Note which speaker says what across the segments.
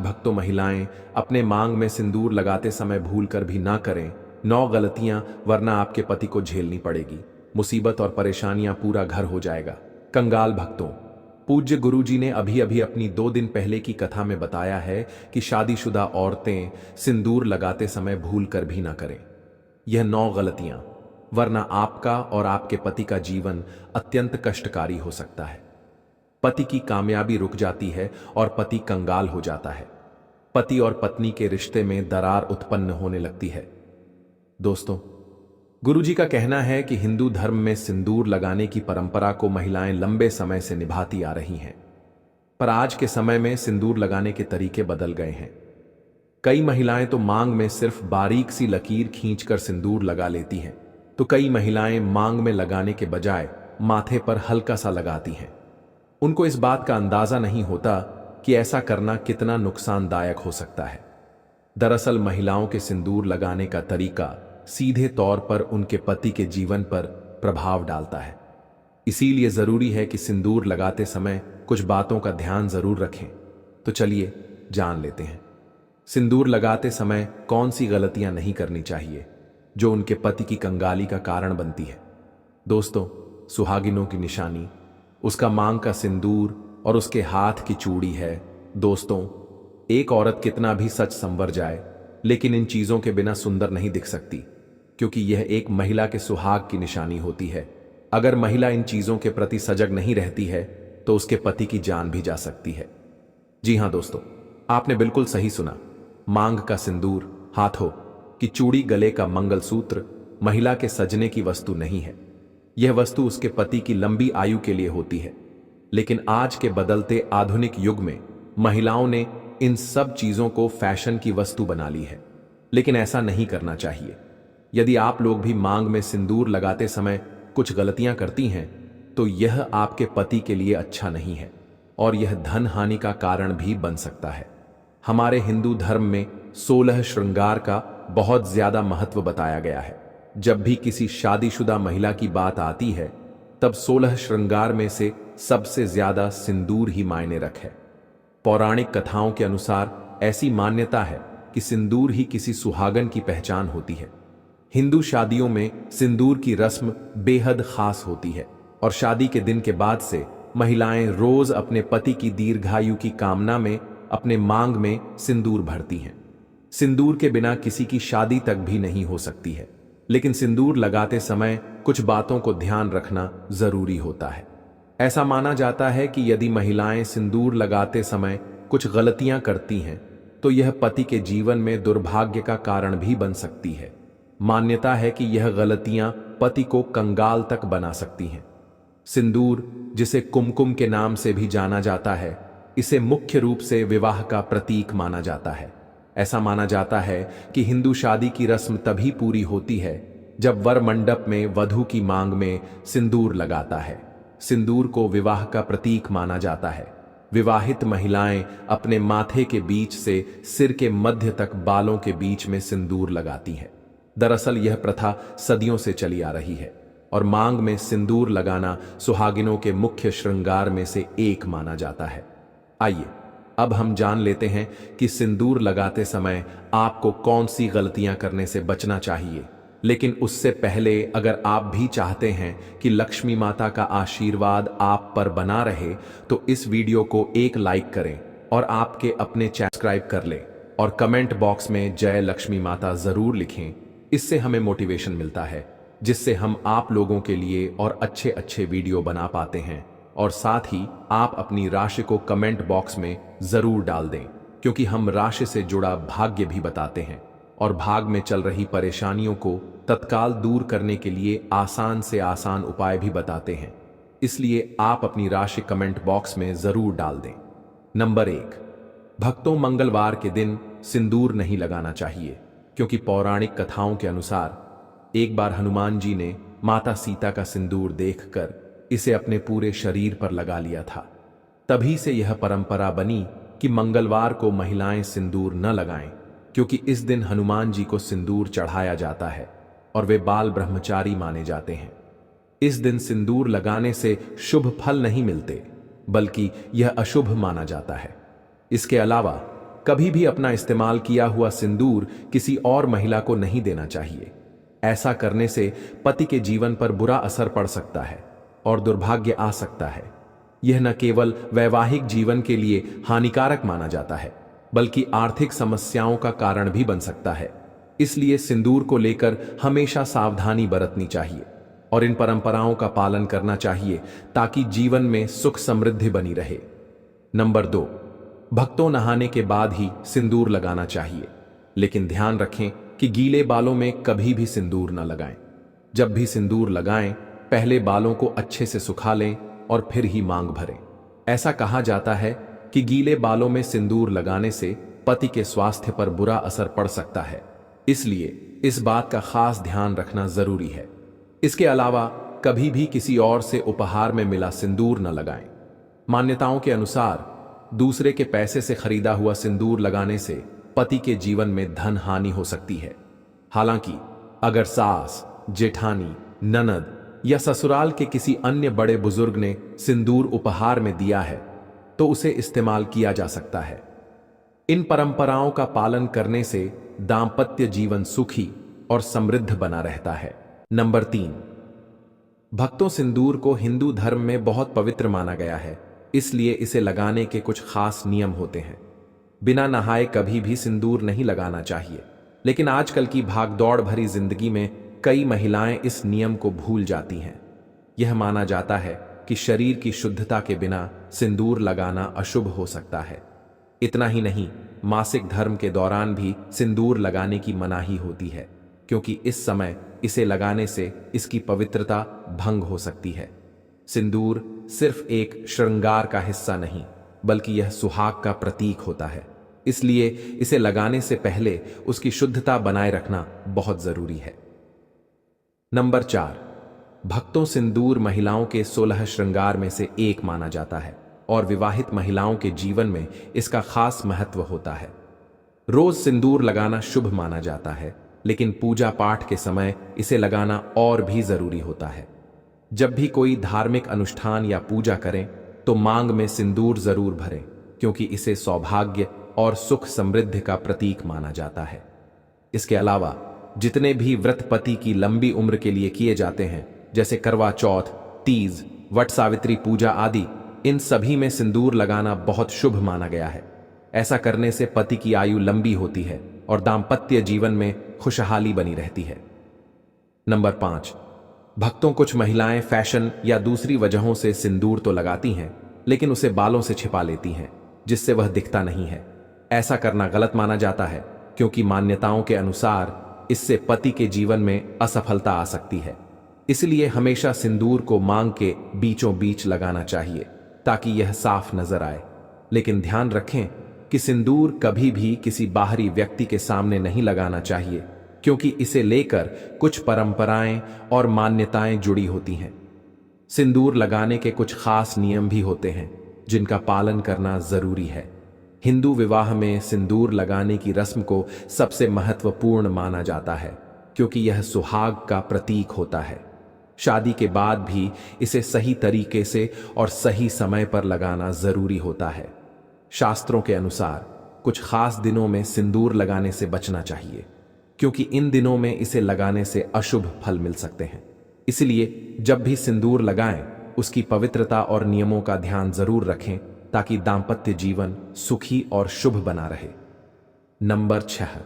Speaker 1: भक्तों महिलाएं अपने मांग में सिंदूर लगाते समय भूल कर भी ना करें 9 गलतियां, वरना आपके पति को झेलनी पड़ेगी मुसीबत और परेशानियां, पूरा घर हो जाएगा। कंगाल भक्तों, पूज्य गुरुजी ने अभी अभी अपनी 2 दिन पहले की कथा में बताया है कि शादीशुदा औरतें सिंदूर लगाते समय भूल कर भी ना करें यह 9 गलतियां, वरना आपका और आपके पति का जीवन अत्यंत कष्टकारी हो सकता है। पति की कामयाबी रुक जाती है और पति कंगाल हो जाता है। पति और पत्नी के रिश्ते में दरार उत्पन्न होने लगती है। दोस्तों, गुरुजी का कहना है कि हिंदू धर्म में सिंदूर लगाने की परंपरा को महिलाएं लंबे समय से निभाती आ रही हैं, पर आज के समय में सिंदूर लगाने के तरीके बदल गए हैं। कई महिलाएं तो मांग में सिर्फ बारीक सी लकीर खींचकर सिंदूर लगा लेती हैं, तो कई महिलाएं मांग में लगाने के बजाय माथे पर हल्का सा लगाती हैं। उनको इस बात का अंदाजा नहीं होता कि ऐसा करना कितना नुकसानदायक हो सकता है। दरअसल महिलाओं के सिंदूर लगाने का तरीका सीधे तौर पर उनके पति के जीवन पर प्रभाव डालता है। इसीलिए जरूरी है कि सिंदूर लगाते समय कुछ बातों का ध्यान जरूर रखें। तो चलिए जान लेते हैं, सिंदूर लगाते समय कौन सी गलतियां नहीं करनी चाहिए जो उनके पति की कंगाली का कारण बनती है। दोस्तों, सुहागिनों की निशानी उसका मांग का सिंदूर और उसके हाथ की चूड़ी है। दोस्तों, एक औरत कितना भी सच संवर जाए, लेकिन इन चीजों के बिना सुंदर नहीं दिख सकती, क्योंकि यह एक महिला के सुहाग की निशानी होती है। अगर महिला इन चीजों के प्रति सजग नहीं रहती है तो उसके पति की जान भी जा सकती है। जी हां दोस्तों, आपने बिल्कुल सही सुना। मांग का सिंदूर, हाथों की चूड़ी, गले का मंगलसूत्र महिला के सजने की वस्तु नहीं है। यह वस्तु उसके पति की लंबी आयु के लिए होती है। लेकिन आज के बदलते आधुनिक युग में महिलाओं ने इन सब चीजों को फैशन की वस्तु बना ली है, लेकिन ऐसा नहीं करना चाहिए। यदि आप लोग भी मांग में सिंदूर लगाते समय कुछ गलतियां करती हैं तो यह आपके पति के लिए अच्छा नहीं है और यह धन हानि का कारण भी बन सकता है। हमारे हिंदू धर्म में 16 श्रृंगार का बहुत ज्यादा महत्व बताया गया है। जब भी किसी शादीशुदा महिला की बात आती है तब 16 श्रृंगार में से सबसे ज्यादा सिंदूर ही मायने रखे। पौराणिक कथाओं के अनुसार ऐसी मान्यता है कि सिंदूर ही किसी सुहागन की पहचान होती है। हिंदू शादियों में सिंदूर की रस्म बेहद खास होती है और शादी के दिन के बाद से महिलाएं रोज अपने पति की दीर्घायु की कामना में अपने मांग में सिंदूर भरती हैं। सिंदूर के बिना किसी की शादी तक भी नहीं हो सकती है, लेकिन सिंदूर लगाते समय कुछ बातों को ध्यान रखना जरूरी होता है। ऐसा माना जाता है कि यदि महिलाएं सिंदूर लगाते समय कुछ गलतियां करती हैं तो यह पति के जीवन में दुर्भाग्य का कारण भी बन सकती है। मान्यता है कि यह गलतियां पति को कंगाल तक बना सकती हैं। सिंदूर, जिसे कुमकुम के नाम से भी जाना जाता है, इसे मुख्य रूप से विवाह का प्रतीक माना जाता है। ऐसा माना जाता है कि हिंदू शादी की रस्म तभी पूरी होती है जब वर मंडप में वधू की मांग में सिंदूर लगाता है। सिंदूर को विवाह का प्रतीक माना जाता है। विवाहित महिलाएं अपने माथे के बीच से सिर के मध्य तक बालों के बीच में सिंदूर लगाती हैं। दरअसल यह प्रथा सदियों से चली आ रही है और मांग में सिंदूर लगाना सुहागिनों के मुख्य श्रृंगार में से एक माना जाता है। आइए अब हम जान लेते हैं कि सिंदूर लगाते समय आपको कौन सी गलतियां करने से बचना चाहिए। लेकिन उससे पहले, अगर आप भी चाहते हैं कि लक्ष्मी माता का आशीर्वाद आप पर बना रहे तो इस वीडियो को एक लाइक करें और आपके अपने चैनल सब्सक्राइब कर लें और कमेंट बॉक्स में जय लक्ष्मी माता जरूर लिखें। इससे हमें मोटिवेशन मिलता है, जिससे हम आप लोगों के लिए और अच्छे अच्छे वीडियो बना पाते हैं। और साथ ही आप अपनी राशि को कमेंट बॉक्स में जरूर डाल दें, क्योंकि हम राशि से जुड़ा भाग्य भी बताते हैं और भाग में चल रही परेशानियों को तत्काल दूर करने के लिए आसान से आसान उपाय भी बताते हैं। इसलिए आप अपनी राशि कमेंट बॉक्स में जरूर डाल दें। नंबर 1, भक्तों, मंगलवार के दिन सिंदूर नहीं लगाना चाहिए, क्योंकि पौराणिक कथाओं के अनुसार एक बार हनुमान जी ने माता सीता का सिंदूर देखकर इसे अपने पूरे शरीर पर लगा लिया था। तभी से यह परंपरा बनी कि मंगलवार को महिलाएं सिंदूर न लगाएं, क्योंकि इस दिन हनुमान जी को सिंदूर चढ़ाया जाता है और वे बाल ब्रह्मचारी माने जाते हैं। इस दिन सिंदूर लगाने से शुभ फल नहीं मिलते, बल्कि यह अशुभ माना जाता है। इसके अलावा कभी भी अपना इस्तेमाल किया हुआ सिंदूर किसी और महिला को नहीं देना चाहिए। ऐसा करने से पति के जीवन पर बुरा असर पड़ सकता है और दुर्भाग्य आ सकता है। यह न केवल वैवाहिक जीवन के लिए हानिकारक माना जाता है, बल्कि आर्थिक समस्याओं का कारण भी बन सकता है। इसलिए सिंदूर को लेकर हमेशा सावधानी बरतनी चाहिए और इन परंपराओं का पालन करना चाहिए ताकि जीवन में सुख समृद्धि बनी रहे। नंबर 2, भक्तों नहाने के बाद ही सिंदूर लगाना चाहिए, लेकिन ध्यान रखें कि गीले बालों में कभी भी सिंदूर न लगाएं। जब भी सिंदूर लगाएं, पहले बालों को अच्छे से सुखा लें और फिर ही मांग भरें। ऐसा कहा जाता है कि गीले बालों में सिंदूर लगाने से पति के स्वास्थ्य पर बुरा असर पड़ सकता है, इसलिए इस बात का खास ध्यान रखना जरूरी है। इसके अलावा कभी भी किसी और से उपहार में मिला सिंदूर न लगाएं। मान्यताओं के अनुसार दूसरे के पैसे से खरीदा हुआ सिंदूर लगाने से पति के जीवन में धन हानि हो सकती है। हालांकि अगर सास, जेठानी, ननद या ससुराल के किसी अन्य बड़े बुजुर्ग ने सिंदूर उपहार में दिया है तो उसे इस्तेमाल किया जा सकता है। इन परंपराओं का पालन करने से दांपत्य जीवन सुखी और समृद्ध बना रहता है। नंबर 3, भक्तों, सिंदूर को हिंदू धर्म में बहुत पवित्र माना गया है, इसलिए इसे लगाने के कुछ खास नियम होते हैं। बिना नहाए कभी भी सिंदूर नहीं लगाना चाहिए, लेकिन आजकल की भागदौड़ भरी जिंदगी में कई महिलाएं इस नियम को भूल जाती हैं। यह माना जाता है कि शरीर की शुद्धता के बिना सिंदूर लगाना अशुभ हो सकता है। इतना ही नहीं, मासिक धर्म के दौरान भी सिंदूर लगाने की मनाही होती है, क्योंकि इस समय इसे लगाने से इसकी पवित्रता भंग हो सकती है। सिंदूर सिर्फ एक श्रृंगार का हिस्सा नहीं, बल्कि यह सुहाग का प्रतीक होता है। इसलिए इसे लगाने से पहले उसकी शुद्धता बनाए रखना बहुत जरूरी है। नंबर 4, भक्तों, सिंदूर महिलाओं के 16 श्रृंगार में से एक माना जाता है और विवाहित महिलाओं के जीवन में इसका खास महत्व होता है। रोज सिंदूर लगाना शुभ माना जाता है, लेकिन पूजा पाठ के समय इसे लगाना और भी जरूरी होता है। जब भी कोई धार्मिक अनुष्ठान या पूजा करें तो मांग में सिंदूर जरूर भरें, क्योंकि इसे सौभाग्य और सुख समृद्धि का प्रतीक माना जाता है। इसके अलावा जितने भी व्रत पति की लंबी उम्र के लिए किए जाते हैं, जैसे करवा चौथ, तीज, वट सावित्री पूजा आदि, इन सभी में सिंदूर लगाना बहुत शुभ माना गया है। ऐसा करने से पति की आयु लंबी होती है और दांपत्य जीवन में खुशहाली बनी रहती है। नंबर 5, भक्तों, कुछ महिलाएं फैशन या दूसरी वजहों से सिंदूर तो लगाती हैं, लेकिन उसे बालों से छिपा लेती हैं, जिससे वह दिखता नहीं है। ऐसा करना गलत माना जाता है, क्योंकि मान्यताओं के अनुसार इससे पति के जीवन में असफलता आ सकती है। इसलिए हमेशा सिंदूर को मांग के बीचों बीच लगाना चाहिए ताकि यह साफ नजर आए। लेकिन ध्यान रखें कि सिंदूर कभी भी किसी बाहरी व्यक्ति के सामने नहीं लगाना चाहिए, क्योंकि इसे लेकर कुछ परंपराएं और मान्यताएं जुड़ी होती हैं। सिंदूर लगाने के कुछ खास नियम भी होते हैं जिनका पालन करना जरूरी है। हिंदू विवाह में सिंदूर लगाने की रस्म को सबसे महत्वपूर्ण माना जाता है, क्योंकि यह सुहाग का प्रतीक होता है। शादी के बाद भी इसे सही तरीके से और सही समय पर लगाना जरूरी होता है। शास्त्रों के अनुसार कुछ खास दिनों में सिंदूर लगाने से बचना चाहिए, क्योंकि इन दिनों में इसे लगाने से अशुभ फल मिल सकते हैं। इसलिए जब भी सिंदूर लगाएं, उसकी पवित्रता और नियमों का ध्यान जरूर रखें ताकि दांपत्य जीवन सुखी और शुभ बना रहे। नंबर 6,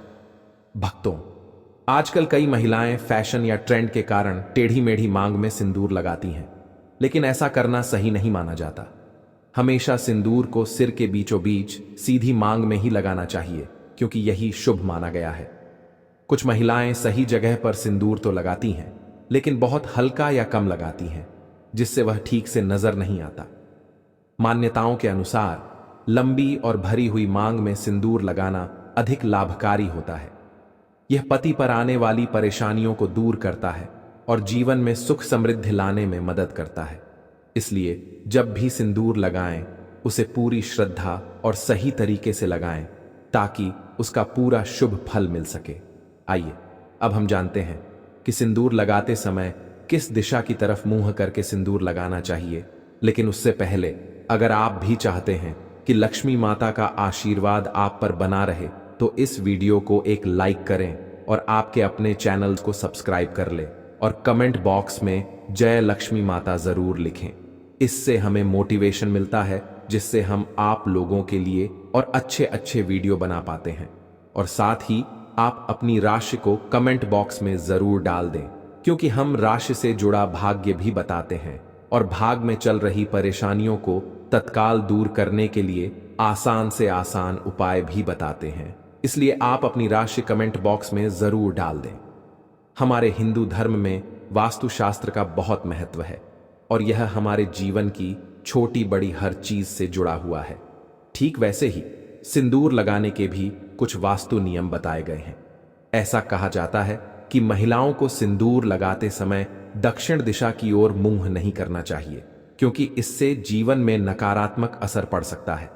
Speaker 1: भक्तों, आजकल कई महिलाएं फैशन या ट्रेंड के कारण टेढ़ी मेढ़ी मांग में सिंदूर लगाती हैं, लेकिन ऐसा करना सही नहीं माना जाता। हमेशा सिंदूर को सिर के बीचों बीच सीधी मांग में ही लगाना चाहिए, क्योंकि यही शुभ माना गया है। कुछ महिलाएं सही जगह पर सिंदूर तो लगाती हैं, लेकिन बहुत हल्का या कम लगाती हैं, जिससे वह ठीक से नजर नहीं आता। मान्यताओं के अनुसार लंबी और भरी हुई मांग में सिंदूर लगाना अधिक लाभकारी होता है। यह पति पर आने वाली परेशानियों को दूर करता है और जीवन में सुख समृद्धि लाने में मदद करता है। इसलिए जब भी सिंदूर लगाएं, उसे पूरी श्रद्धा और सही तरीके से लगाएं ताकि उसका पूरा शुभ फल मिल सके। आइए अब हम जानते हैं कि सिंदूर लगाते समय किस दिशा की तरफ मुंह करके सिंदूर लगाना चाहिए। लेकिन उससे पहले अगर आप भी चाहते हैं कि लक्ष्मी माता का आशीर्वाद आप पर बना रहे, तो इस वीडियो को एक लाइक करें और आपके अपने चैनल को सब्सक्राइब कर ले और कमेंट बॉक्स में जय लक्ष्मी माता जरूर लिखें। इससे हमें मोटिवेशन मिलता है, जिससे हम आप लोगों के लिए और अच्छे अच्छे वीडियो बना पाते हैं। और साथ ही आप अपनी राशि को कमेंट बॉक्स में जरूर डाल दें, क्योंकि हम राशि से जुड़ा भाग्य भी बताते हैं और भाग में चल रही परेशानियों को तत्काल दूर करने के लिए आसान से आसान उपाय भी बताते हैं। इसलिए आप अपनी राशि कमेंट बॉक्स में जरूर डाल दें। हमारे हिंदू धर्म में वास्तुशास्त्र का बहुत महत्व है और यह हमारे जीवन की छोटी बड़ी हर चीज से जुड़ा हुआ है। ठीक वैसे ही सिंदूर लगाने के भी कुछ वास्तु नियम बताए गए हैं। ऐसा कहा जाता है कि महिलाओं को सिंदूर लगाते समय दक्षिण दिशा की ओर मुंह नहीं करना चाहिए, क्योंकि इससे जीवन में नकारात्मक असर पड़ सकता है।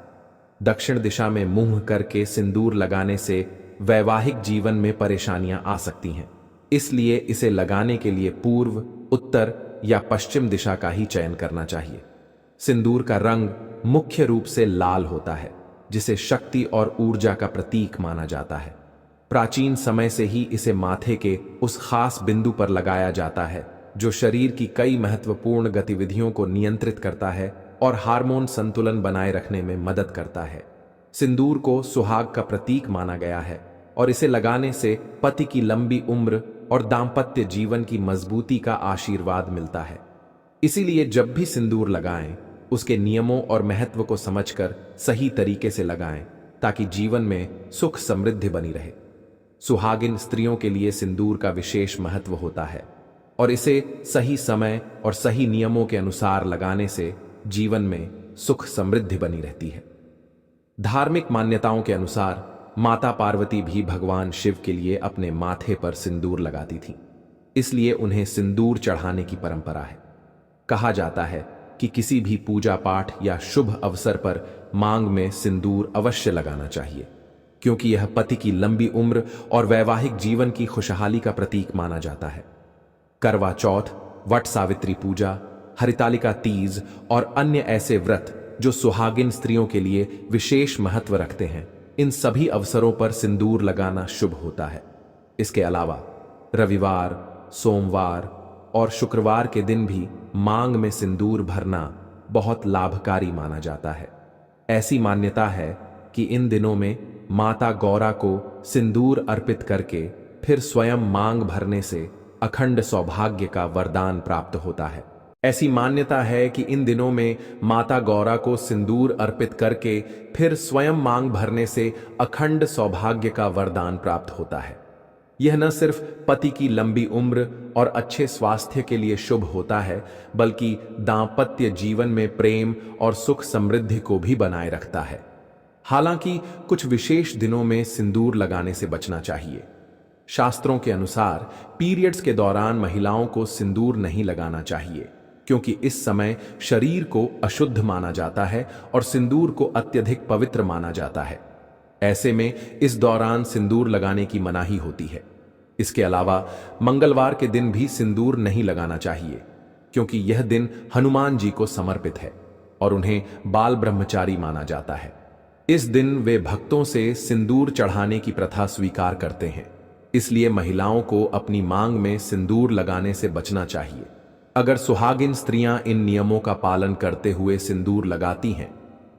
Speaker 1: दक्षिण दिशा में मुंह करके सिंदूर लगाने से वैवाहिक जीवन में परेशानियां आ सकती हैं। इसलिए इसे लगाने के लिए पूर्व, उत्तर या पश्चिम दिशा का ही चयन करना चाहिए। सिंदूर का रंग मुख्य रूप से लाल होता है, जिसे शक्ति और ऊर्जा का प्रतीक माना जाता है। प्राचीन समय से ही इसे माथे के उस खास बिंदु पर लगाया जाता है जो शरीर की कई महत्वपूर्ण गतिविधियों को नियंत्रित करता है और हार्मोन संतुलन बनाए रखने में मदद करता है। सिंदूर को सुहाग का प्रतीक माना गया है और इसे लगाने से पति की लंबी उम्र और दाम्पत्य जीवन की मजबूती का आशीर्वाद मिलता है। इसीलिए जब भी सिंदूर लगाएं, उसके नियमों और महत्व को समझकर सही तरीके से लगाएं, ताकि जीवन में सुख समृद्धि बनी रहे। सुहागिन स्त्रियों के लिए सिंदूर का विशेष महत्व होता है और इसे सही समय और सही नियमों के अनुसार लगाने से जीवन में सुख समृद्धि बनी रहती है। धार्मिक मान्यताओं के अनुसार माता पार्वती भी भगवान शिव के लिए अपने माथे पर सिंदूर लगाती थीं। इसलिए उन्हें सिंदूर चढ़ाने की परंपरा है। कहा जाता है कि किसी भी पूजा पाठ या शुभ अवसर पर मांग में सिंदूर अवश्य लगाना चाहिए, क्योंकि यह पति की लंबी उम्र और वैवाहिक जीवन की खुशहाली का प्रतीक माना जाता है। करवा चौथ, वट सावित्री पूजा, हरितालिका तीज और अन्य ऐसे व्रत जो सुहागिन स्त्रियों के लिए विशेष महत्व रखते हैं, इन सभी अवसरों पर सिंदूर लगाना शुभ होता है। इसके अलावा रविवार, सोमवार और शुक्रवार के दिन भी मांग में सिंदूर भरना बहुत लाभकारी माना जाता है। ऐसी मान्यता है कि इन दिनों में माता गौरा को सिंदूर अर्पित करके फिर स्वयं मांग भरने से अखंड सौभाग्य का वरदान प्राप्त होता है। ऐसी मान्यता है कि इन दिनों में माता गौरा को सिंदूर अर्पित करके फिर स्वयं मांग भरने से अखंड सौभाग्य का वरदान प्राप्त होता है। यह न सिर्फ पति की लंबी उम्र और अच्छे स्वास्थ्य के लिए शुभ होता है, बल्कि दाम्पत्य जीवन में प्रेम और सुख समृद्धि को भी बनाए रखता है। हालांकि कुछ विशेष दिनों में सिंदूर लगाने से बचना चाहिए। शास्त्रों के अनुसार पीरियड्स के दौरान महिलाओं को सिंदूर नहीं लगाना चाहिए, क्योंकि इस समय शरीर को अशुद्ध माना जाता है और सिंदूर को अत्यधिक पवित्र माना जाता है। ऐसे में इस दौरान सिंदूर लगाने की मनाही होती है। इसके अलावा मंगलवार के दिन भी सिंदूर नहीं लगाना चाहिए, क्योंकि यह दिन हनुमान जी को समर्पित है और उन्हें बाल ब्रह्मचारी माना जाता है। इस दिन वे भक्तों से सिंदूर चढ़ाने की प्रथा स्वीकार करते हैं। इसलिए महिलाओं को अपनी मांग में सिंदूर लगाने से बचना चाहिए। अगर सुहागिन स्त्रियां इन नियमों का पालन करते हुए सिंदूर लगाती हैं,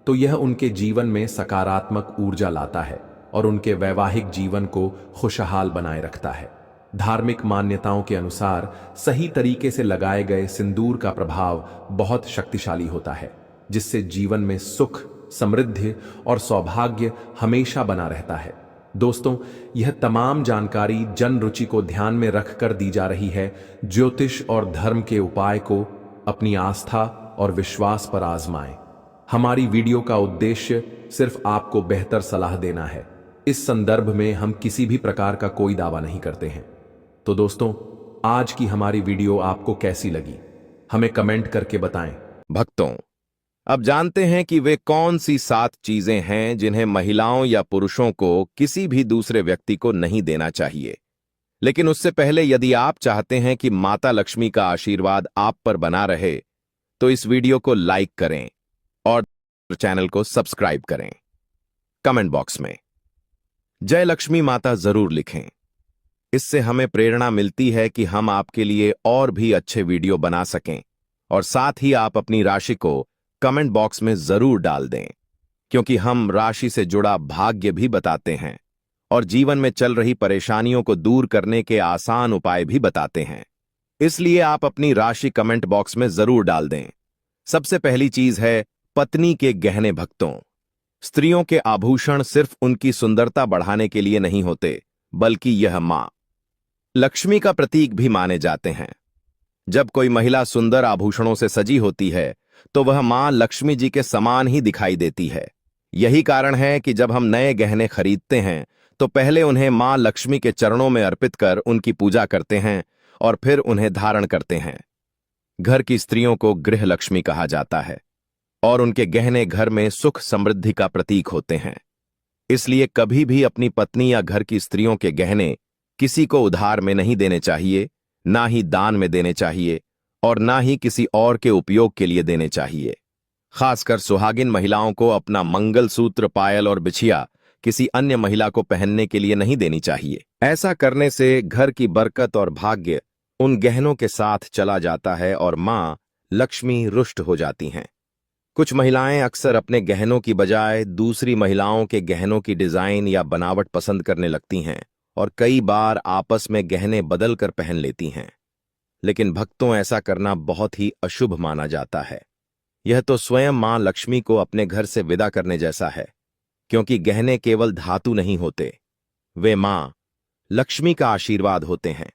Speaker 1: तो यह उनके जीवन में सकारात्मक ऊर्जा लाता है और उनके वैवाहिक जीवन को खुशहाल बनाए रखता है। धार्मिक मान्यताओं के अनुसार सही तरीके से लगाए गए सिंदूर का प्रभाव बहुत शक्तिशाली होता है, जिससे जीवन में सुख, समृद्धि और सौभाग्य हमेशा बना रहता है। दोस्तों, यह तमाम जानकारी जन रुचि को ध्यान में रखकर दी जा रही है। ज्योतिष और धर्म के उपाय को अपनी आस्था और विश्वास पर आजमाएं। हमारी वीडियो का उद्देश्य सिर्फ आपको बेहतर सलाह देना है। इस संदर्भ में हम किसी भी प्रकार का कोई दावा नहीं करते हैं। तो दोस्तों, आज की हमारी वीडियो आपको कैसी लगी, हमें कमेंट करके बताएं।
Speaker 2: भक्तों, अब जानते हैं कि वे कौन सी 7 चीजें हैं जिन्हें महिलाओं या पुरुषों को किसी भी दूसरे व्यक्ति को नहीं देना चाहिए। लेकिन उससे पहले यदि आप चाहते हैं कि माता लक्ष्मी का आशीर्वाद आप पर बना रहे, तो इस वीडियो को लाइक करें और चैनल को सब्सक्राइब करें। कमेंट बॉक्स में जय लक्ष्मी माता जरूर लिखें। इससे हमें प्रेरणा मिलती है कि हम आपके लिए और भी अच्छे वीडियो बना सकें। और साथ ही आप अपनी राशि को कमेंट बॉक्स में जरूर डाल दें, क्योंकि हम राशि से जुड़ा भाग्य भी बताते हैं और जीवन में चल रही परेशानियों को दूर करने के आसान उपाय भी बताते हैं। इसलिए आप अपनी राशि कमेंट बॉक्स में जरूर डाल दें। सबसे पहली चीज है पत्नी के गहने। भक्तों, स्त्रियों के आभूषण सिर्फ उनकी सुंदरता बढ़ाने के लिए नहीं होते, बल्कि यह मां लक्ष्मी का प्रतीक भी माने जाते हैं। जब कोई महिला सुंदर आभूषणों से सजी होती है तो वह मां लक्ष्मी जी के समान ही दिखाई देती है। यही कारण है कि जब हम नए गहने खरीदते हैं तो पहले उन्हें मां लक्ष्मी के चरणों में अर्पित कर उनकी पूजा करते हैं और फिर उन्हें धारण करते हैं। घर की स्त्रियों को गृह लक्ष्मी कहा जाता है और उनके गहने घर में सुख समृद्धि का प्रतीक होते हैं। इसलिए कभी भी अपनी पत्नी या घर की स्त्रियों के गहने किसी को उधार में नहीं देने चाहिए, ना ही दान में देने चाहिए और ना ही किसी और के उपयोग के लिए देने चाहिए। खासकर सुहागिन महिलाओं को अपना मंगलसूत्र, पायल और बिछिया किसी अन्य महिला को पहनने के लिए नहीं देनी चाहिए। ऐसा करने से घर की बरकत और भाग्य उन गहनों के साथ चला जाता है और मां लक्ष्मी रुष्ट हो जाती हैं। कुछ महिलाएं अक्सर अपने गहनों की बजाय दूसरी महिलाओं के गहनों की डिजाइन या बनावट पसंद करने लगती हैं और कई बार आपस में गहने बदल कर पहन लेती हैं। लेकिन भक्तों, ऐसा करना बहुत ही अशुभ माना जाता है। यह तो स्वयं मां लक्ष्मी को अपने घर से विदा करने जैसा है, क्योंकि गहने केवल धातु नहीं होते, वे मां लक्ष्मी का आशीर्वाद होते हैं।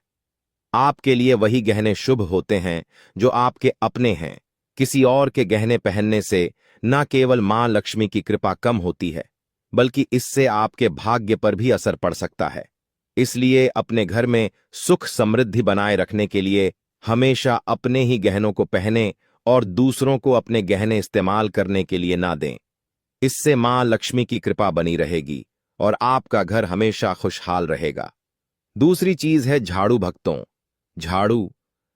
Speaker 2: आपके लिए वही गहने शुभ होते हैं जो आपके अपने हैं। किसी और के गहने पहनने से न केवल मां लक्ष्मी की कृपा कम होती है, बल्कि इससे आपके भाग्य पर भी असर पड़ सकता है। इसलिए अपने घर में सुख समृद्धि बनाए रखने के लिए हमेशा अपने ही गहनों को पहने और दूसरों को अपने गहने इस्तेमाल करने के लिए ना दें। इससे मां लक्ष्मी की कृपा बनी रहेगी और आपका घर हमेशा खुशहाल रहेगा। दूसरी चीज है झाड़ू। भक्तों, झाड़ू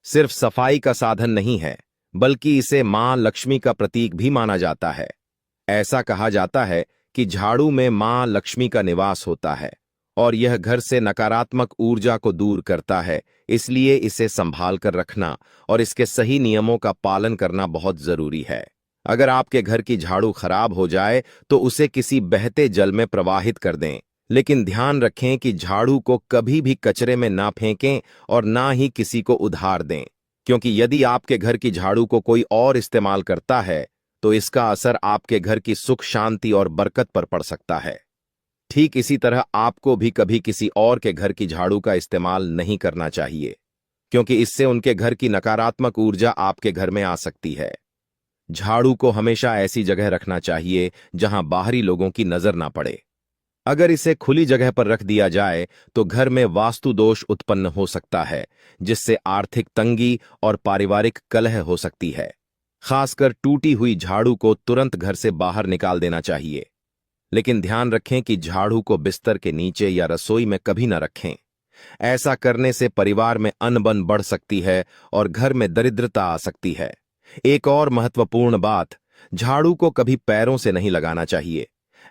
Speaker 2: सिर्फ सफाई का साधन नहीं है, बल्कि इसे मां लक्ष्मी का प्रतीक भी माना जाता है। ऐसा कहा जाता है कि झाड़ू में मां लक्ष्मी का निवास होता है और यह घर से नकारात्मक ऊर्जा को दूर करता है। इसलिए इसे संभाल कर रखना और इसके सही नियमों का पालन करना बहुत जरूरी है। अगर आपके घर की झाड़ू खराब हो जाए तो उसे किसी बहते जल में प्रवाहित कर दें, लेकिन ध्यान रखें कि झाड़ू को कभी भी कचरे में ना फेंकें और ना ही किसी को उधार दें, क्योंकि यदि आपके घर की झाड़ू को कोई और इस्तेमाल करता है तो इसका असर आपके घर की सुख, शांति और बरकत पर पड़ सकता है। ठीक इसी तरह आपको भी कभी किसी और के घर की झाड़ू का इस्तेमाल नहीं करना चाहिए, क्योंकि इससे उनके घर की नकारात्मक ऊर्जा आपके घर में आ सकती है। झाड़ू को हमेशा ऐसी जगह रखना चाहिए जहां बाहरी लोगों की नजर ना पड़े। अगर इसे खुली जगह पर रख दिया जाए तो घर में वास्तु दोष उत्पन्न हो सकता है, जिससे आर्थिक तंगी और पारिवारिक कलह हो सकती है। खासकर टूटी हुई झाड़ू को तुरंत घर से बाहर निकाल देना चाहिए। लेकिन ध्यान रखें कि झाड़ू को बिस्तर के नीचे या रसोई में कभी न रखें। ऐसा करने से परिवार में अनबन बढ़ सकती है और घर में दरिद्रता आ सकती है। एक और महत्वपूर्ण बात, झाड़ू को कभी पैरों से नहीं लगाना चाहिए।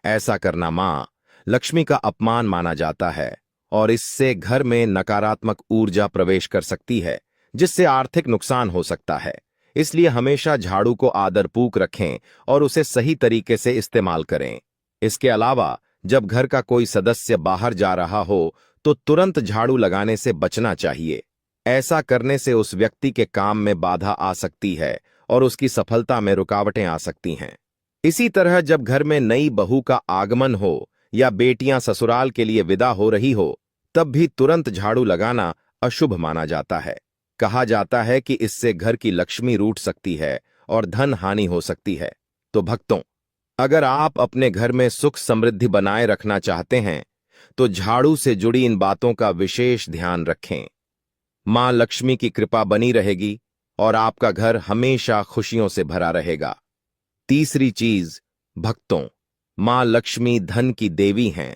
Speaker 2: ऐसा करना मां लक्ष्मी का अपमान माना जाता है और इससे घर में नकारात्मक ऊर्जा प्रवेश कर सकती है, जिससे आर्थिक नुकसान हो सकता है। इसलिए हमेशा झाड़ू को आदरपूर्वक रखें और उसे सही तरीके से इस्तेमाल करें। इसके अलावा जब घर का कोई सदस्य बाहर जा रहा हो तो तुरंत झाड़ू लगाने से बचना चाहिए। ऐसा करने से उस व्यक्ति के काम में बाधा आ सकती है और उसकी सफलता में रुकावटें आ सकती हैं। इसी तरह जब घर में नई बहू का आगमन हो या बेटियां ससुराल के लिए विदा हो रही हो, तब भी तुरंत झाड़ू लगाना अशुभ माना जाता है। कहा जाता है कि इससे घर की लक्ष्मी रूठ सकती है और धन हानि हो सकती है। तो भक्तों, अगर आप अपने घर में सुख समृद्धि बनाए रखना चाहते हैं तो झाड़ू से जुड़ी इन बातों का विशेष ध्यान रखें। मां लक्ष्मी की कृपा बनी रहेगी और आपका घर हमेशा खुशियों से भरा रहेगा। तीसरी चीज, भक्तों, मां लक्ष्मी धन की देवी हैं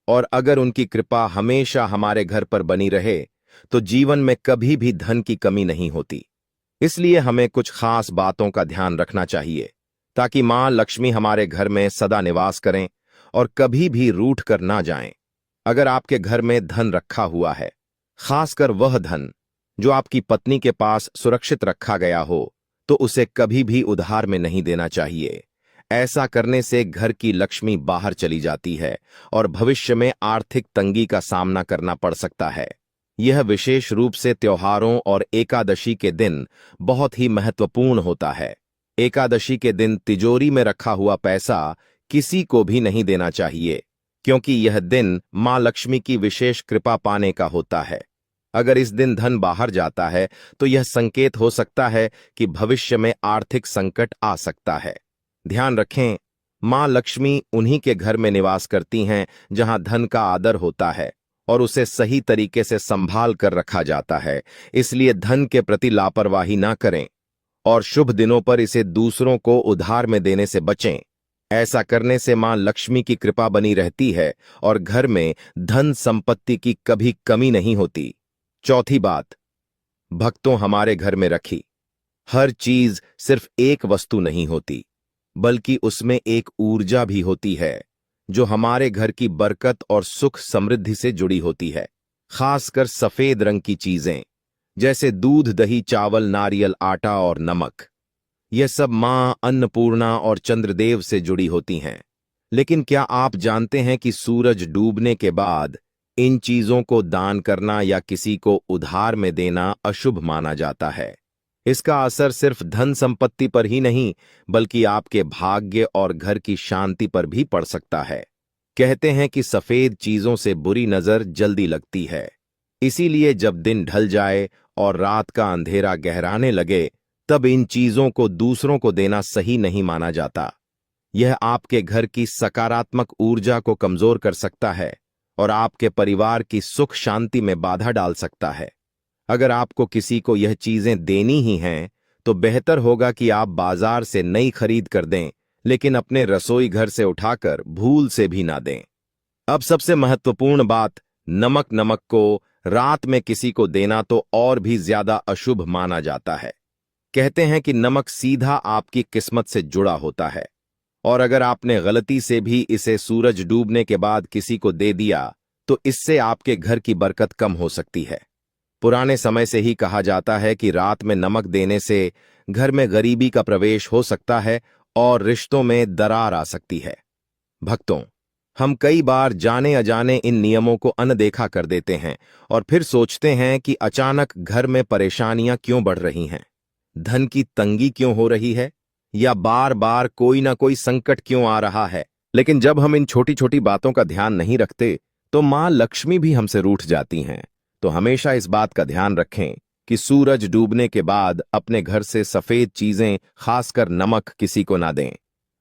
Speaker 2: और अगर उनकी कृपा हमेशा हमारे घर पर बनी रहे तो जीवन में कभी भी धन की कमी नहीं होती। इसलिए हमें कुछ खास बातों का ध्यान रखना चाहिए। ताकि मां लक्ष्मी हमारे घर में सदा निवास करें और कभी भी रूठ कर ना जाएं। अगर आपके घर में धन रखा हुआ है, खासकर वह धन जो आपकी पत्नी के पास सुरक्षित रखा गया हो, तो उसे कभी भी उधार में नहीं देना चाहिए। ऐसा करने से घर की लक्ष्मी बाहर चली जाती है और भविष्य में आर्थिक तंगी का सामना करना पड़ सकता है। यह विशेष रूप से त्योहारों और एकादशी के दिन बहुत ही महत्वपूर्ण होता है। एकादशी के दिन तिजोरी में रखा हुआ पैसा किसी को भी नहीं देना चाहिए, क्योंकि यह दिन मां लक्ष्मी की विशेष कृपा पाने का होता है। अगर इस दिन धन बाहर जाता है तो यह संकेत हो सकता है कि भविष्य में आर्थिक संकट आ सकता है। ध्यान रखें, मां लक्ष्मी उन्हीं के घर में निवास करती हैं जहां धन का आदर होता है और उसे सही तरीके से संभाल कर रखा जाता है। इसलिए धन के प्रति लापरवाही ना करें और शुभ दिनों पर इसे दूसरों को उधार में देने से बचें। ऐसा करने से मां लक्ष्मी की कृपा बनी रहती है और घर में धन संपत्ति की कभी कमी नहीं होती। चौथी बात, भक्तों, हमारे घर में रखी हर चीज सिर्फ एक वस्तु नहीं होती, बल्कि उसमें एक ऊर्जा भी होती है जो हमारे घर की बरकत और सुख समृद्धि से जुड़ी होती है। खासकर सफेद रंग की चीजें जैसे दूध, दही, चावल, नारियल, आटा और नमक, यह सब मां अन्नपूर्णा और चंद्रदेव से जुड़ी होती हैं। लेकिन क्या आप जानते हैं कि सूरज डूबने के बाद इन चीजों को दान करना या किसी को उधार में देना अशुभ माना जाता है। इसका असर सिर्फ धन संपत्ति पर ही नहीं, बल्कि आपके भाग्य और घर की शांति पर भी पड़ सकता है। कहते हैं कि सफेद चीजों से बुरी नजर जल्दी लगती है। इसीलिए जब दिन ढल जाए और रात का अंधेरा गहराने लगे, तब इन चीजों को दूसरों को देना सही नहीं माना जाता। यह आपके घर की सकारात्मक ऊर्जा को कमजोर कर सकता है और आपके परिवार की सुख शांति में बाधा डाल सकता है। अगर आपको किसी को यह चीजें देनी ही हैं, तो बेहतर होगा कि आप बाजार से नई खरीद कर दें, लेकिन अपने रसोई घर से उठाकर भूल से भी ना दें। अब सबसे महत्वपूर्ण बात, नमक को रात में किसी को देना तो और भी ज्यादा अशुभ माना जाता है। कहते हैं कि नमक सीधा आपकी किस्मत से जुड़ा होता है और अगर आपने गलती से भी इसे सूरज डूबने के बाद किसी को दे दिया, तो इससे आपके घर की बरकत कम हो सकती है। पुराने समय से ही कहा जाता है कि रात में नमक देने से घर में गरीबी का प्रवेश हो सकता है और रिश्तों में दरार आ सकती है। भक्तों, हम कई बार जाने अजाने इन नियमों को अनदेखा कर देते हैं और फिर सोचते हैं कि अचानक घर में परेशानियां क्यों बढ़ रही हैं, धन की तंगी क्यों हो रही है, या बार बार कोई ना कोई संकट क्यों आ रहा है। लेकिन जब हम इन छोटी छोटी बातों का ध्यान नहीं रखते, तो मां लक्ष्मी भी हमसे रूठ जाती हैं। तो हमेशा इस बात का ध्यान रखें कि सूरज डूबने के बाद अपने घर से सफेद चीजें, खासकर नमक, किसी को ना दें।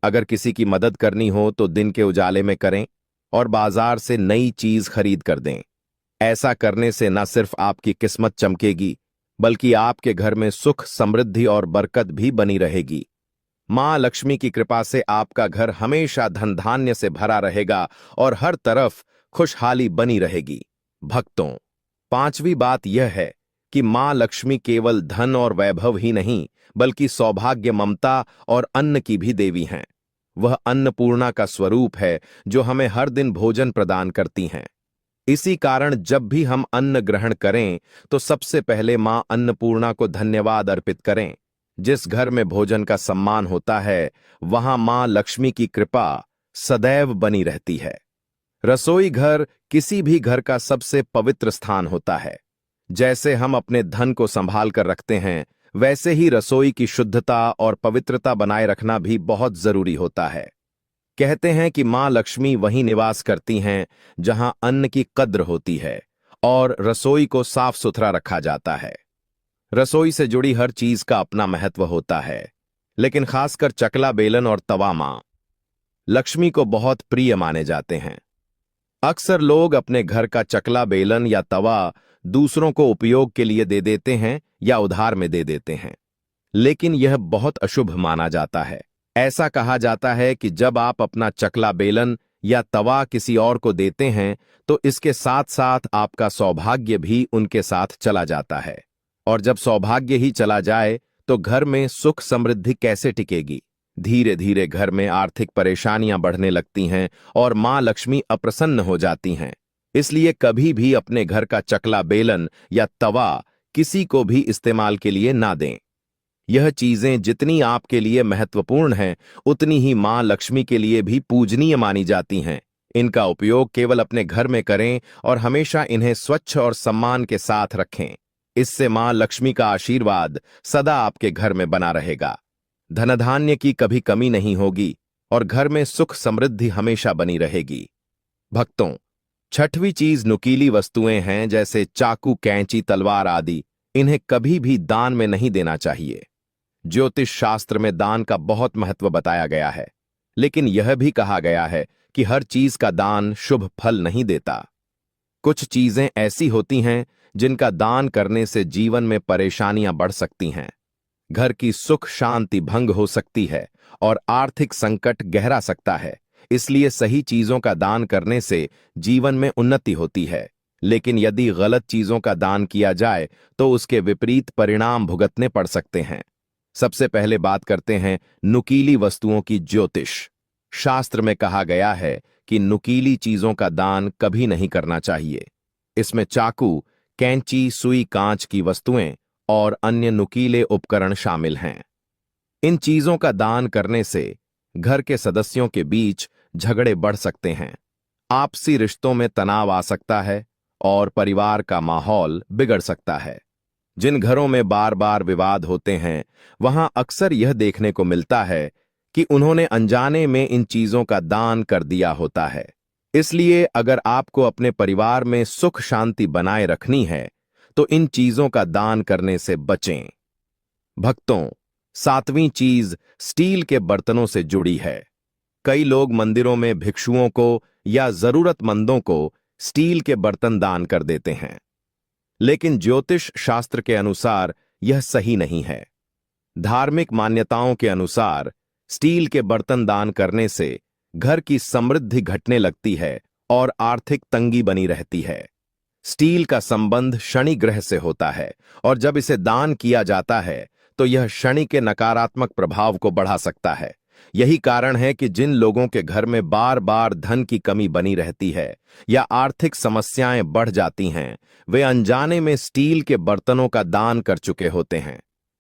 Speaker 2: अगर किसी की मदद करनी हो तो दिन के उजाले में करें और बाजार से नई चीज खरीद कर दें। ऐसा करने से न सिर्फ आपकी किस्मत चमकेगी, बल्कि आपके घर में सुख, समृद्धि और बरकत भी बनी रहेगी। मां लक्ष्मी की कृपा से आपका घर हमेशा धन धान्य से भरा रहेगा और हर तरफ खुशहाली बनी रहेगी। भक्तों, पांचवी बात यह है कि मां लक्ष्मी केवल धन और वैभव ही नहीं, बल्कि सौभाग्य, ममता और अन्न की भी देवी हैं। वह अन्नपूर्णा का स्वरूप है जो हमें हर दिन भोजन प्रदान करती हैं। इसी कारण जब भी हम अन्न ग्रहण करें तो सबसे पहले मां अन्नपूर्णा को धन्यवाद अर्पित करें। जिस घर में भोजन का सम्मान होता है, वहां मां लक्ष्मी की कृपा सदैव बनी रहती है। रसोई घर किसी भी घर का सबसे पवित्र स्थान होता है। जैसे हम अपने धन को संभाल कर रखते हैं, वैसे ही रसोई की शुद्धता और पवित्रता बनाए रखना भी बहुत जरूरी होता है। कहते हैं कि मां लक्ष्मी वहीं निवास करती हैं जहां अन्न की कद्र होती है और रसोई को साफ सुथरा रखा जाता है। रसोई से जुड़ी हर चीज का अपना महत्व होता है, लेकिन खासकर चकला, बेलन और तवा मां लक्ष्मी को बहुत प्रिय माने जाते हैं। अक्सर लोग अपने घर का चकला, बेलन या तवा दूसरों को उपयोग के लिए दे देते हैं या उधार में दे देते हैं, लेकिन यह बहुत अशुभ माना जाता है। ऐसा कहा जाता है कि जब आप अपना चकला, बेलन या तवा किसी और को देते हैं, तो इसके साथ साथ आपका सौभाग्य भी उनके साथ चला जाता है, और जब सौभाग्य ही चला जाए तो घर में सुख समृद्धि कैसे टिकेगी। धीरे धीरे घर में आर्थिक परेशानियां बढ़ने लगती हैं और मां लक्ष्मी अप्रसन्न हो जाती हैं। इसलिए कभी भी अपने घर का चकला बेलन या तवा किसी को भी इस्तेमाल के लिए ना दें। यह चीजें जितनी आपके लिए महत्वपूर्ण हैं, उतनी ही मां लक्ष्मी के लिए भी पूजनीय मानी जाती हैं। इनका उपयोग केवल अपने घर में करें और हमेशा इन्हें स्वच्छ और सम्मान के साथ रखें। इससे मां लक्ष्मी का आशीर्वाद सदा आपके घर में बना रहेगा। धनधान्य की कभी कमी नहीं होगी और घर में सुख समृद्धि हमेशा बनी रहेगी। भक्तों, छठवीं चीज नुकीली वस्तुएं हैं, जैसे चाकू, कैंची, तलवार आदि। इन्हें कभी भी दान में नहीं देना चाहिए। ज्योतिष शास्त्र में दान का बहुत महत्व बताया गया है, लेकिन यह भी कहा गया है कि हर चीज का दान शुभ फल नहीं देता। कुछ चीजें ऐसी होती हैं जिनका दान करने से जीवन में परेशानियां बढ़ सकती हैं। घर की सुख शांति भंग हो सकती है और आर्थिक संकट गहरा सकता है। इसलिए सही चीजों का दान करने से जीवन में उन्नति होती है, लेकिन यदि गलत चीजों का दान किया जाए तो उसके विपरीत परिणाम भुगतने पड़ सकते हैं। सबसे पहले बात करते हैं नुकीली वस्तुओं की। ज्योतिष शास्त्र में कहा गया है कि नुकीली चीजों का दान कभी नहीं करना चाहिए। इसमें चाकू, कैंची, सुई, कांच की वस्तुएं और अन्य नुकीले उपकरण शामिल हैं। इन चीजों का दान करने से घर के सदस्यों के बीच झगड़े बढ़ सकते हैं, आपसी रिश्तों में तनाव आ सकता है और परिवार का माहौल बिगड़ सकता है। जिन घरों में बार बार विवाद होते हैं, वहां अक्सर यह देखने को मिलता है कि उन्होंने अनजाने में इन चीजों का दान कर दिया होता है। इसलिए अगर आपको अपने परिवार में सुख शांति बनाए रखनी है तो इन चीजों का दान करने से बचें। भक्तों, सातवीं चीज स्टील के बर्तनों से जुड़ी है। कई लोग मंदिरों में भिक्षुओं को या जरूरतमंदों को स्टील के बर्तन दान कर देते हैं, लेकिन ज्योतिष शास्त्र के अनुसार यह सही नहीं है। धार्मिक मान्यताओं के अनुसार स्टील के बर्तन दान करने से घर की समृद्धि घटने लगती है और आर्थिक तंगी बनी रहती है। स्टील का संबंध शनि ग्रह से होता है और जब इसे दान किया जाता है तो यह शनि के नकारात्मक प्रभाव को बढ़ा सकता है। यही कारण है कि जिन लोगों के घर में बार बार धन की कमी बनी रहती है या आर्थिक समस्याएं बढ़ जाती हैं, वे अनजाने में स्टील के बर्तनों का दान कर चुके होते हैं।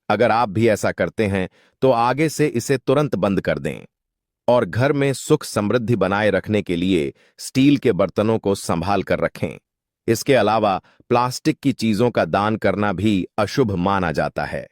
Speaker 2: अगर आप भी ऐसा करते हैं तो आगे से इसे तुरंत बंद कर दें और घर में सुख समृद्धि बनाए रखने के लिए स्टील के बर्तनों को संभाल कर रखें। इसके अलावा प्लास्टिक की चीजों का दान करना भी अशुभ माना जाता है।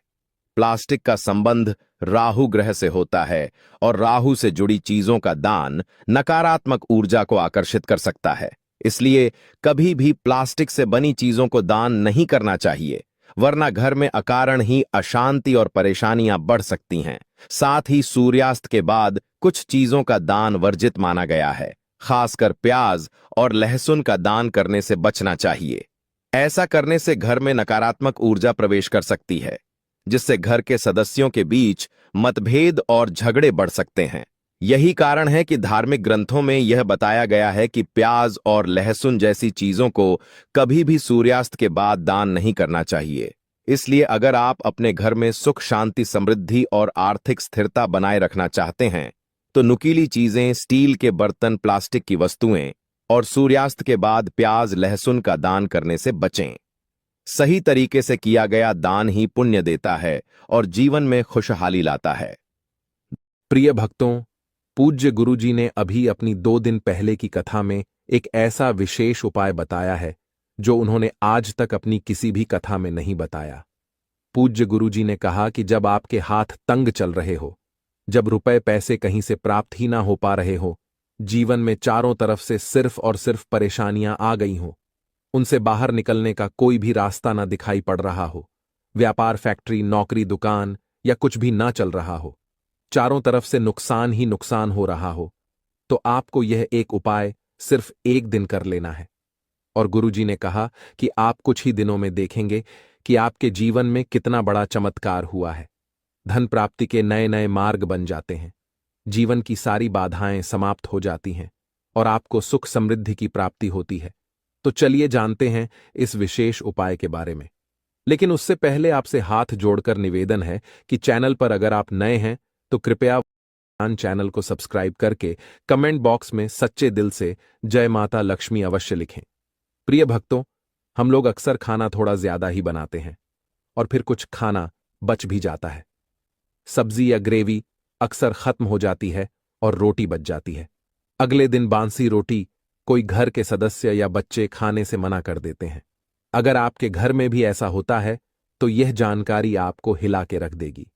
Speaker 2: प्लास्टिक का संबंध राहु ग्रह से होता है और राहु से जुड़ी चीजों का दान नकारात्मक ऊर्जा को आकर्षित कर सकता है। इसलिए कभी भी प्लास्टिक से बनी चीजों को दान नहीं करना चाहिए, वरना घर में अकारण ही अशांति और परेशानियां बढ़ सकती हैं। साथ ही सूर्यास्त के बाद कुछ चीजों का दान वर्जित माना गया है। खासकर प्याज और लहसुन का दान करने से बचना चाहिए। ऐसा करने से घर में नकारात्मक ऊर्जा प्रवेश कर सकती है, जिससे घर के सदस्यों के बीच मतभेद और झगड़े बढ़ सकते हैं। यही कारण है कि धार्मिक ग्रंथों में यह बताया गया है कि प्याज और लहसुन जैसी चीजों को कभी भी सूर्यास्त के बाद दान नहीं करना चाहिए। इसलिए अगर आप अपने घर में सुख शांति समृद्धि और आर्थिक स्थिरता बनाए रखना चाहते हैं तो नुकीली चीजें, स्टील के बर्तन, प्लास्टिक की वस्तुएं और सूर्यास्त के बाद प्याज लहसुन का दान करने से बचें। सही तरीके से किया गया दान ही पुण्य देता है और जीवन में खुशहाली लाता है।
Speaker 1: प्रिय भक्तों, पूज्य गुरुजी ने अभी अपनी 2 दिन पहले की कथा में एक ऐसा विशेष उपाय बताया है जो उन्होंने आज तक अपनी किसी भी कथा में नहीं बताया। पूज्य गुरुजी ने कहा कि जब आपके हाथ तंग चल रहे हो, जब रुपए पैसे कहीं से प्राप्त ही ना हो पा रहे हो, जीवन में चारों तरफ से सिर्फ और सिर्फ परेशानियां आ गई हो, उनसे बाहर निकलने का कोई भी रास्ता ना दिखाई पड़ रहा हो, व्यापार, फैक्ट्री, नौकरी, दुकान या कुछ भी ना चल रहा हो, चारों तरफ से नुकसान ही नुकसान हो रहा हो, तो आपको यह एक उपाय सिर्फ 1 दिन कर लेना है। और गुरुजी ने कहा कि आप कुछ ही दिनों में देखेंगे कि आपके जीवन में कितना बड़ा चमत्कार हुआ है। धन प्राप्ति के नए नए मार्ग बन जाते हैं, जीवन की सारी बाधाएं समाप्त हो जाती हैं और आपको सुख समृद्धि की प्राप्ति होती है। तो चलिए जानते हैं इस विशेष उपाय के बारे में। लेकिन उससे पहले आपसे हाथ जोड़कर निवेदन है कि चैनल पर अगर आप नए हैं तो कृपया चैनल को सब्सक्राइब करके कमेंट बॉक्स में सच्चे दिल से जय माता लक्ष्मी अवश्य लिखें। प्रिय भक्तों, हम लोग अक्सर खाना थोड़ा ज्यादा ही बनाते हैं और फिर कुछ खाना बच भी जाता है। सब्जी या ग्रेवी अक्सर खत्म हो जाती है और रोटी बच जाती है। अगले दिन बांसी रोटी कोई घर के सदस्य या बच्चे खाने से मना कर देते हैं। अगर आपके घर में भी ऐसा होता है तो यह जानकारी आपको हिला के रख देगी।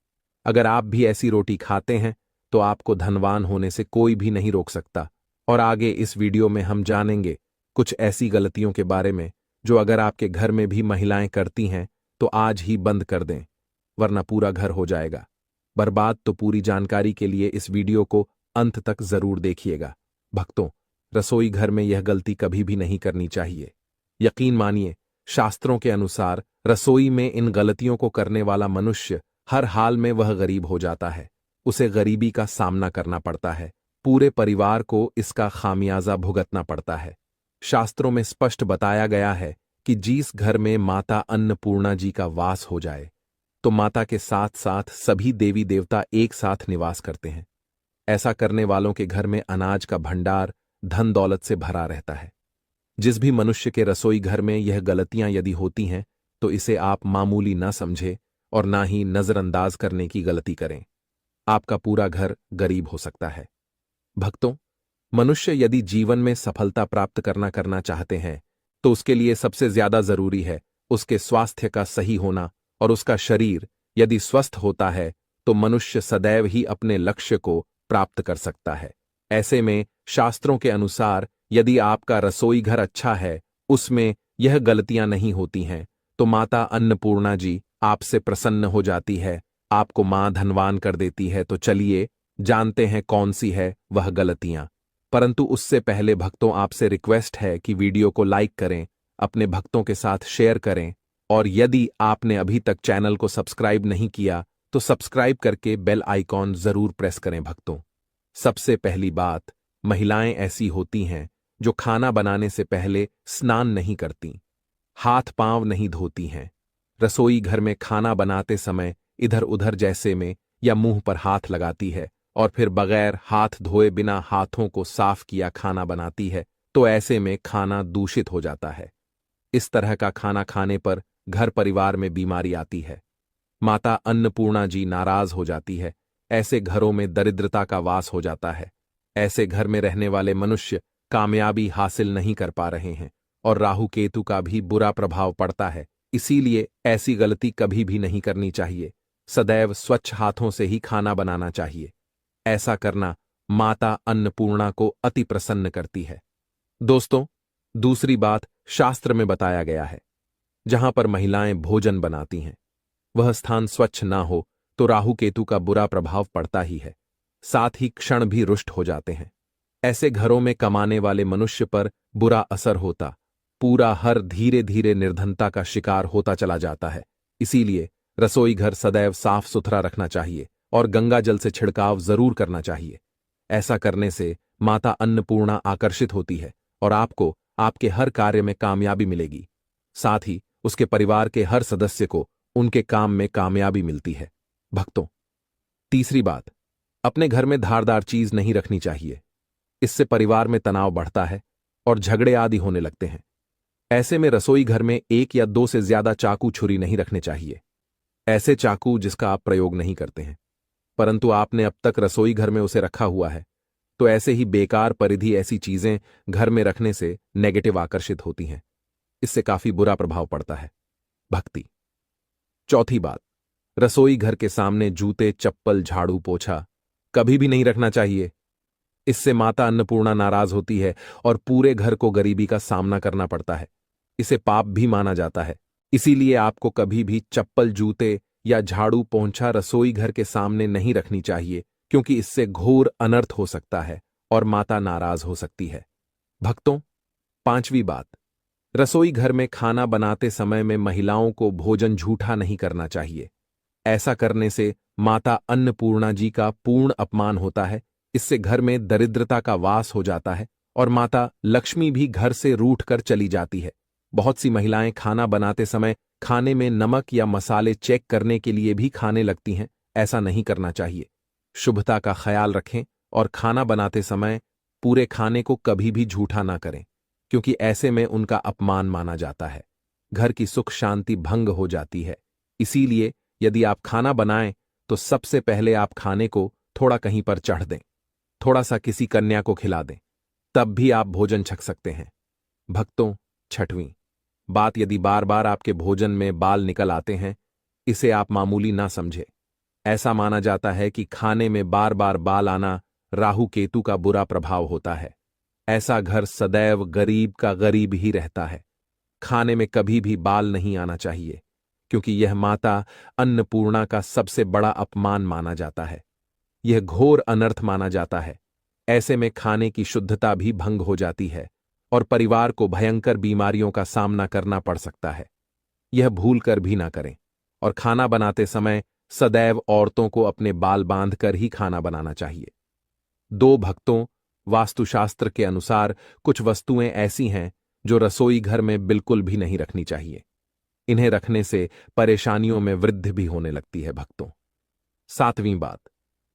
Speaker 1: अगर आप भी ऐसी रोटी खाते हैं तो आपको धनवान होने से कोई भी नहीं रोक सकता। और आगे इस वीडियो में हम जानेंगे कुछ ऐसी गलतियों के बारे में जो अगर आपके घर में भी महिलाएं करती हैं तो आज ही बंद कर दें, वरना पूरा घर हो जाएगा बर्बाद। तो पूरी जानकारी के लिए इस वीडियो को अंत तक जरूर देखिएगा। भक्तों, रसोई घर में यह गलती कभी भी नहीं करनी चाहिए। यकीन मानिए, शास्त्रों के अनुसार रसोई में इन गलतियों को करने वाला मनुष्य हर हाल में वह गरीब हो जाता है। उसे गरीबी का सामना करना पड़ता है, पूरे परिवार को इसका खामियाजा भुगतना पड़ता है। शास्त्रों में स्पष्ट बताया गया है कि जिस घर में माता अन्नपूर्णा जी का वास हो जाए तो माता के साथ साथ सभी देवी देवता एक साथ निवास करते हैं। ऐसा करने वालों के घर में अनाज का भंडार धन दौलत से भरा रहता है। जिस भी मनुष्य के रसोई घर में यह गलतियां यदि होती हैं तो इसे आप मामूली न समझे और ना ही नजरअंदाज करने की गलती करें। आपका पूरा घर गरीब हो सकता है। भक्तों, मनुष्य यदि जीवन में सफलता प्राप्त करना चाहते हैं तो उसके लिए सबसे ज्यादा जरूरी है उसके स्वास्थ्य का सही होना। और उसका शरीर यदि स्वस्थ होता है तो मनुष्य सदैव ही अपने लक्ष्य को प्राप्त कर सकता है। ऐसे में शास्त्रों के अनुसार यदि आपका रसोई घर अच्छा है, उसमें यह गलतियां नहीं होती हैं, तो माता अन्नपूर्णा जी आपसे प्रसन्न हो जाती है, आपको मां धनवान कर देती है। तो चलिए जानते हैं कौन सी है वह गलतियां। परंतु उससे पहले भक्तों, आपसे रिक्वेस्ट है कि वीडियो को लाइक करें, अपने भक्तों के साथ शेयर करें और यदि आपने अभी तक चैनल को सब्सक्राइब नहीं किया तो सब्सक्राइब करके बेल आइकॉन जरूर प्रेस करें। भक्तों, सबसे पहली बात, महिलाएं ऐसी होती हैं जो खाना बनाने से पहले स्नान नहीं करती, हाथ पांव नहीं धोती हैं। रसोई घर में खाना बनाते समय इधर उधर जैसे में या मुंह पर हाथ लगाती है और फिर बगैर हाथ धोए बिना हाथों को साफ किया खाना बनाती है। तो ऐसे में खाना दूषित हो जाता है। इस तरह का खाना खाने पर घर परिवार में बीमारी आती है। माता अन्नपूर्णा जी नाराज हो जाती है। ऐसे घरों में दरिद्रता का वास हो जाता है। ऐसे घर में रहने वाले मनुष्य कामयाबी हासिल नहीं कर पा रहे हैं और राहु केतु का भी बुरा प्रभाव पड़ता है। इसीलिए ऐसी गलती कभी भी नहीं करनी चाहिए। सदैव स्वच्छ हाथों से ही खाना बनाना चाहिए। ऐसा करना माता अन्नपूर्णा को अति प्रसन्न करती है। दोस्तों, दूसरी बात, शास्त्र में बताया गया है जहां पर महिलाएं भोजन बनाती हैं वह स्थान स्वच्छ ना हो तो राहु केतु का बुरा प्रभाव पड़ता ही है, साथ ही क्षण भी रुष्ट हो जाते हैं। ऐसे घरों में कमाने वाले मनुष्य पर बुरा असर होता, पूरा हर धीरे धीरे निर्धनता का शिकार होता चला जाता है। इसीलिए रसोई घर सदैव साफ सुथरा रखना चाहिए और गंगा जल से छिड़काव जरूर करना चाहिए। ऐसा करने से माता अन्नपूर्णा आकर्षित होती है और आपको आपके हर कार्य में कामयाबी मिलेगी। साथ ही उसके परिवार के हर सदस्य को उनके काम में कामयाबी मिलती है। भक्तों, तीसरी बात, अपने घर में धारदार चीज नहीं रखनी चाहिए। इससे परिवार में तनाव बढ़ता है और झगड़े आदि होने लगते हैं। ऐसे में रसोई घर में एक या दो से ज्यादा चाकू छुरी नहीं रखने चाहिए। ऐसे चाकू जिसका आप प्रयोग नहीं करते हैं परंतु आपने अब तक रसोई घर में उसे रखा हुआ है, तो ऐसे ही बेकार परिधि ऐसी चीजें घर में रखने से नेगेटिव आकर्षित होती हैं। इससे काफी बुरा प्रभाव पड़ता है। भक्ति। चौथी बात, रसोई घर के सामने जूते, चप्पल, झाड़ू, पोछा कभी भी नहीं रखना चाहिए। इससे माता अन्नपूर्णा नाराज होती है और पूरे घर को गरीबी का सामना करना पड़ता है। इसे पाप भी माना जाता है। इसीलिए आपको कभी भी चप्पल, जूते या झाड़ू, पोंछा रसोई घर के सामने नहीं रखनी चाहिए, क्योंकि इससे घोर अनर्थ हो सकता है और माता नाराज हो सकती है। भक्तों, पांचवी बात, रसोई घर में खाना बनाते समय में महिलाओं को भोजन झूठा नहीं करना चाहिए। ऐसा करने से माता अन्नपूर्णा जी का पूर्ण अपमान होता है। इससे घर में दरिद्रता का वास हो जाता है और माता लक्ष्मी भी घर से रूठ कर चली जाती है। बहुत सी महिलाएं खाना बनाते समय खाने में नमक या मसाले चेक करने के लिए भी खाने लगती हैं। ऐसा नहीं करना चाहिए। शुभता का ख्याल रखें और खाना बनाते समय पूरे खाने को कभी भी झूठा ना करें, क्योंकि ऐसे में उनका अपमान माना जाता है। घर की सुख शांति भंग हो जाती है। इसीलिए यदि आप खाना बनाएं तो सबसे पहले आप खाने को थोड़ा कहीं पर चढ़ दें, थोड़ा सा किसी कन्या को खिला दें, तब भी आप भोजन छक सकते हैं। भक्तों, छठवीं बात, यदि बार बार आपके भोजन में बाल निकल आते हैं, इसे आप मामूली ना समझें। ऐसा माना जाता है कि खाने में बार बार बाल आना राहु केतु का बुरा प्रभाव होता है। ऐसा घर सदैव गरीब का गरीब ही रहता है। खाने में कभी भी बाल नहीं आना चाहिए, क्योंकि यह माता अन्नपूर्णा का सबसे बड़ा अपमान माना जाता है। यह घोर अनर्थ माना जाता है। ऐसे में खाने की शुद्धता भी भंग हो जाती है और परिवार को भयंकर बीमारियों का सामना करना पड़ सकता है। यह भूल कर भी ना करें और खाना बनाते समय सदैव औरतों को अपने बाल बांधकर ही खाना बनाना चाहिए। दो भक्तों, वास्तुशास्त्र के अनुसार कुछ वस्तुएं ऐसी हैं जो रसोई घर में बिल्कुल भी नहीं रखनी चाहिए। इन्हें रखने से परेशानियों में वृद्धि भी होने लगती है। भक्तों, सातवीं बात,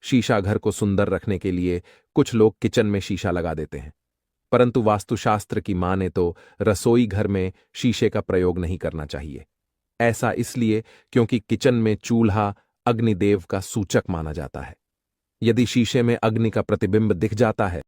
Speaker 1: शीशा घर को सुंदर रखने के लिए कुछ लोग किचन में शीशा लगा देते हैं, परंतु वास्तुशास्त्र की माने तो रसोई घर में शीशे का प्रयोग नहीं करना चाहिए। ऐसा इसलिए क्योंकि किचन में चूल्हा अग्निदेव का सूचक माना जाता है। यदि शीशे में अग्नि का प्रतिबिंब दिख जाता है